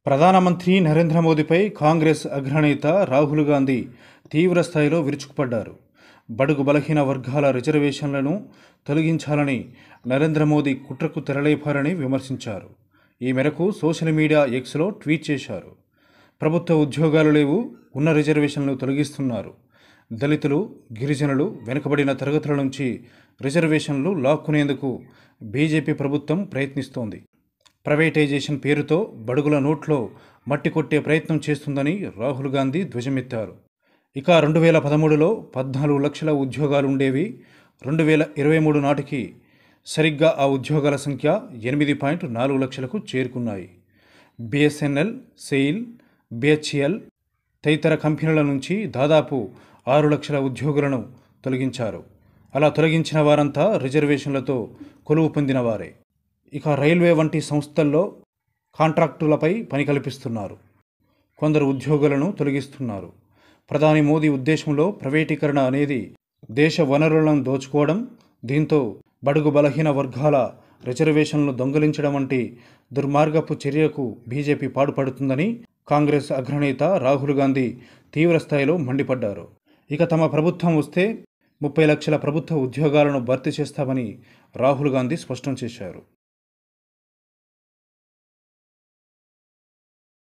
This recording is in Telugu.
ప్రధానమంత్రి నరేంద్ర మోదీపై కాంగ్రెస్ అగ్రనేత రాహుల్ గాంధీ తీవ్రస్థాయిలో విరుచుకుపడ్డారు. బడుగు బలహీన వర్గాల రిజర్వేషన్లను తొలగించాలని నరేంద్ర మోదీ కుట్రకు తెరలేపారని విమర్శించారు. ఈ మేరకు సోషల్ మీడియా ఎక్స్లో ట్వీట్ చేశారు. ప్రభుత్వ ఉద్యోగాలు లేవు, ఉన్న రిజర్వేషన్లు తొలగిస్తున్నారు. దళితులు, గిరిజనులు, వెనుకబడిన తరగతుల నుంచి రిజర్వేషన్లు లాక్కునేందుకు బీజేపీ ప్రభుత్వం ప్రయత్నిస్తోంది. ప్రైవేటైజేషన్ పేరుతో బడుగుల నోట్లో మట్టి కొట్టే ప్రయత్నం చేస్తుందని రాహుల్ గాంధీ ధ్వజమెత్తారు. ఇక 2013లో 14 లక్షల ఉద్యోగాలుండేవి. 2023 నాటికి సరిగ్గా ఆ ఉద్యోగాల సంఖ్య 8.4 లక్షలకు చేరుకున్నాయి. బిఎస్ఎన్ఎల్, సెయిల్, బిహెచ్ఈఎల్ తదితర కంపెనీల నుంచి దాదాపు 6 లక్షల ఉద్యోగులను తొలగించారు. అలా తొలగించిన వారంతా రిజర్వేషన్లతో కొలువు పొందిన వారే. ఇక రైల్వే వంటి సంస్థల్లో కాంట్రాక్టులపై పని కల్పిస్తున్నారు. కొందరు ఉద్యోగులను తొలగిస్తున్నారు. ప్రధాని మోదీ ఉద్దేశంలో ప్రైవేటీకరణ అనేది దేశ వనరులను దోచుకోవడం. దీంతో బడుగు బలహీన వర్గాల రిజర్వేషన్లను దొంగిలించడం వంటి దుర్మార్గపు చర్యకు బీజేపీ పాటుపడుతుందని కాంగ్రెస్ అగ్రనేత రాహుల్ గాంధీ తీవ్రస్థాయిలో మండిపడ్డారు. ఇక తమ ప్రభుత్వం వస్తే 30 లక్షల ప్రభుత్వ ఉద్యోగాలను భర్తీ చేస్తామని రాహుల్ గాంధీ స్పష్టం చేశారు.